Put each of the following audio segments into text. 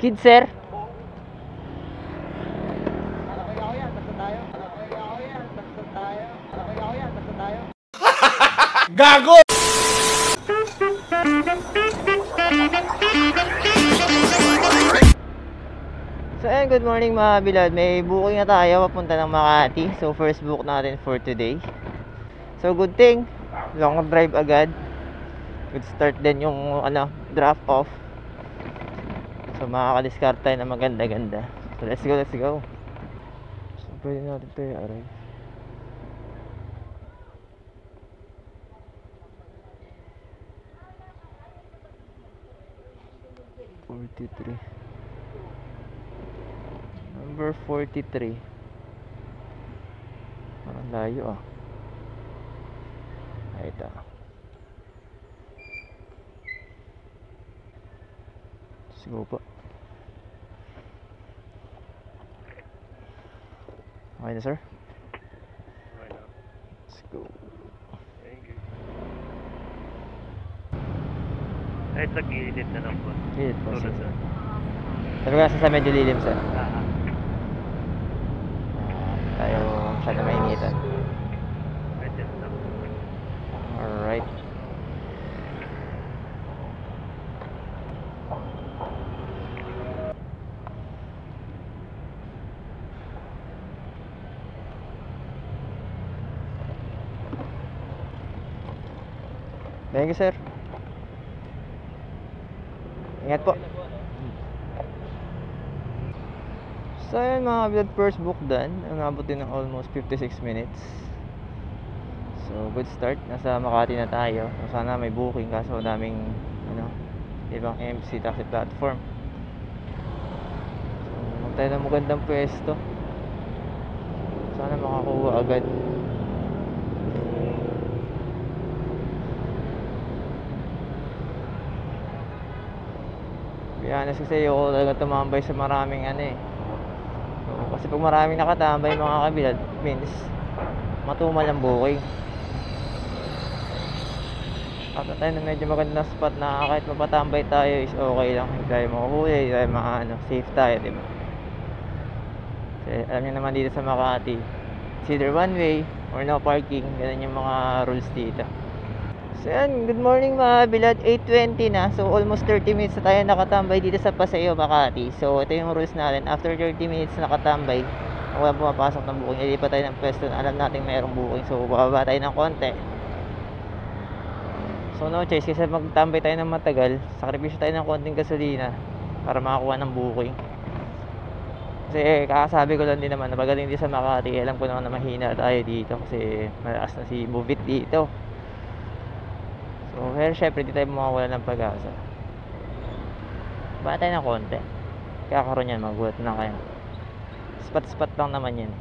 Kid, sir. Gago! So ayun, good morning mga bilad. May booking na tayo papunta ng Makati. So first book natin for today. So good thing, long drive agad. Good start din yung drop off. So makakadiskarte tayo na maganda-ganda. So let's go. So pwede natin ito i-arrive. Number 43. Parang layo ah. Ay, ito. Let's go po. Okay na, sir? Okay na. Let's go. Thank you. Ay, sa gilid na lang po. Gilid po, sir. Tulad sir. Pero kasi sa medyo lilim, sir. Ah. Tayo masyado mainitan. Medyo lang. Alright. Thank you, sir. Ingat po. So ayun mga bilad, first book done. Umabot din ng almost 56 minutes. So good start. Nasa Makati na tayo. So, sana may booking kaso daming ibang MC taxi platform. So huwag tayo ng magandang pwesto. Sana makakuha agad. To be honest kasi ayoko talaga tumambay sa maraming kasi pag maraming nakatambay mga kabilad, means matumal ang booking. At tayo na medyo magandang spot na kahit mapatambay tayo is okay lang. Hindi tayo makuhuli, hindi tayo safe tayo, diba? Kasi alam nyo naman dito sa Makati, it's either one way or no parking. Ganun yung mga rules dito. So yan, good morning mga bilad. 8:20 na, so almost 30 minutes na tayo nakatambay dito sa Paseo, Makati. So ito yung rules natin, after 30 minutes nakatambay, kung wala pumapasok ng booking, hindi pa tayo ng pwesto na alam natin mayroong booking. So bababa tayo ng konti. So no choice, kasi magtambay tayo ng matagal, sakripisyo tayo ng konting gasolina para makakuha ng booking. Kasi kakasabi ko lang din naman, napagaling din sa Makati, alam ko naman na mahina tayo dito kasi malakas na si Movit dito. So, pero syempre, di tayo mawawala ng pag-asa. Baka tayo ng konti. Kakaroon yan, magulat na kayo. Spot lang naman yan.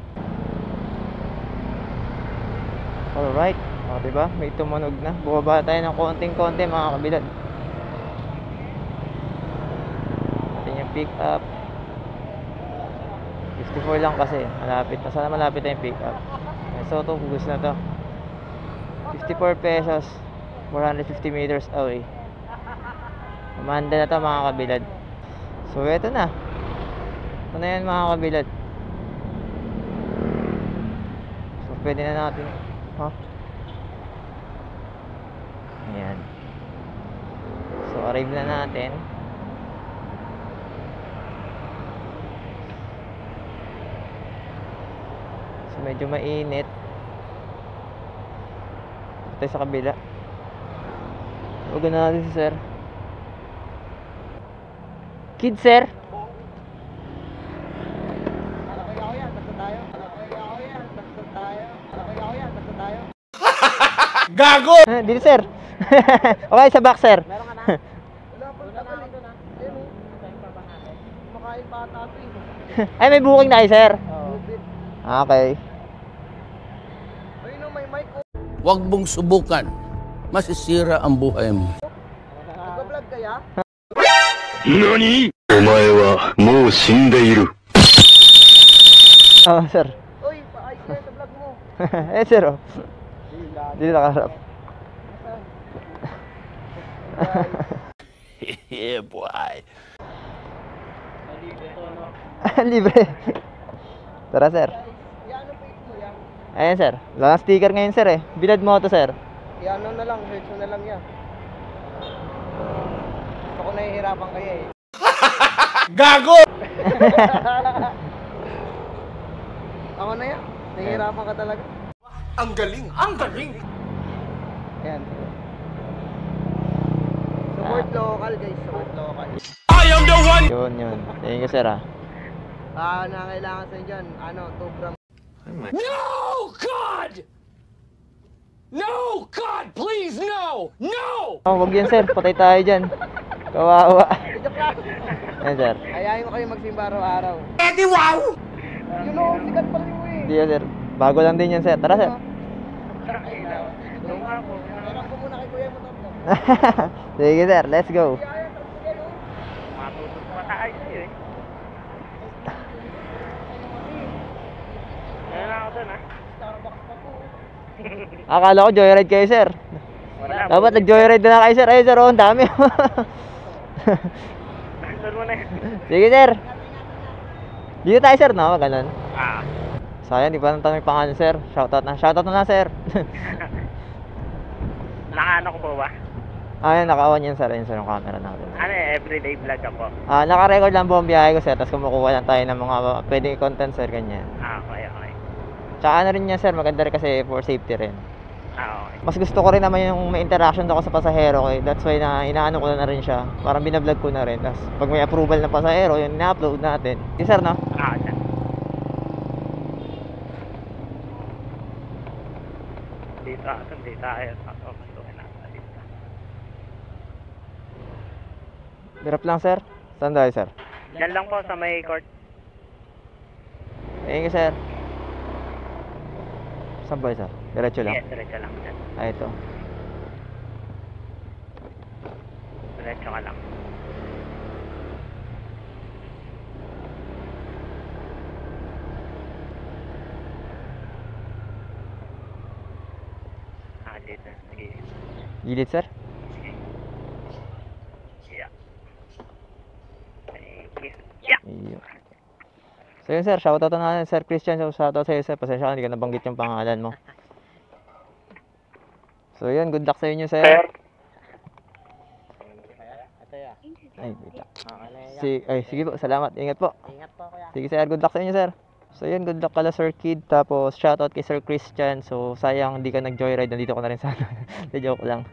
Alright. O, diba? May tumunog na. Bumaba tayo ng konting-konti, mga kabilad. Atin yung pick up. 54 lang kasi. Malapit na. Sana malapit na yung pick up. So, ito, hugos na to. 54 pesos. 450 meters away. Umanda na to mga kabilad. So eto na. Ito na yan mga kabilad. So pwede na natin ayan. So arrive na natin. So medyo mainit. Ito sa kabila. Huwag na natin si sir. Kid, sir. Gago! Dito, sir. Okay, sa back, sir. Meron ka na? Wala pa na. Makain pa tato eh. Ay, may booking na kayo, sir. Okay. Ayun o, may mic o. Huwag mong subukan. Masisira ang buhay mo. Nag-vlog kaya? NANI?! お前はもう死んでいる。 Oh, sir. Uy, paayos na yung vlog mo. Eh, sir, oh. Dito nakaharap. Yeah, boy. Libre. Tara, sir. Yan ang page mo yan. Ayan, sir. Wala kang sticker ngayon, sir, eh. Bilad mo to, sir. Yan na lang, search mo na lang yan. Ako nahihirapan kaya eh. Gago! Ako na yan. Nahihirapan ka talaga. Ang galing! Ang galing! Ayan. Support local guys, support local. Yun. Thank you, sir, ah. Na kailangan sa dyan, 2 gram. No, God! No, God, please, no! No! Oh, wag yan, sir. Patay tayo dyan. Kawawa. Joke lang. Ayan, sir. Ayayin ko kayo magsimba araw-araw. Eddie, wow! Yun o, sikat pa rin mo eh. Hindi yan, sir. Bago lang din yan, sir. Tara, sir. Meron ko muna kay kuya mo tapos. Sige, sir. Let's go. Matutok pa tayo eh. Ayan na ako dun ah. Akala ko joyride kayo, sir. Wala. Dapat nag-joyride na kayo, sir. Ayun, sir. Oh, ang dami. Doon mo na yun. Sige, sir. Dito tayo, sir, no? Ganun. Ah. Sayang, di pa nang tanong pangalan, sir. Shoutout na. Shoutout na, sir. Nakaano ko po ba? Ayun, naka-on yan, sir. Ayun, sir, yung camera natin. Ano eh, everyday vlog ako. Naka-record lang po ang biyahe ko, sir. Tapos kumukuha lang tayo ng mga pwedeng content, sir. Ganyan. Okay. Tsaka ano rin yan, sir. Maganda rin kasi for safety rin. Okay. Mas gusto ko rin naman yung may interaction ako sa pasahero ko. That's why na inaano ko na rin siya. Parang binablog ko na rin. Tapos pag may approval ng pasahero, yun ina-upload natin. Yes, sir, no? Dyan. Dito tayo. Pasukin natin dito. Drop lang, sir. Saan tayo, sir? Diyan lang po sa may court. Thank you, sir. Saan ba, sir? Diretso lang. Yes, diretso lang dyan. Ito. Diretso ka lang. Dito. Sige. Gilid, sir? Yeah. Thank you. Yeah. Iyo. So yun, sir, shoutout na natin, Sir Christian. So shoutout sa'yo, sir. Pasensya ka, hindi ka nabanggit yung pangalan mo. So yun, good luck sa inyo, sir. Ay, wait lang. Sige po, salamat. Ingat po. Ingat po kuya. Sige, sir, good luck sa inyo, sir. So yun, good luck kala Sir Kid. Tapos shoutout kay Sir Christian. So sayang hindi ka nag-joyride, nandito ko na rin sana. Joke lang.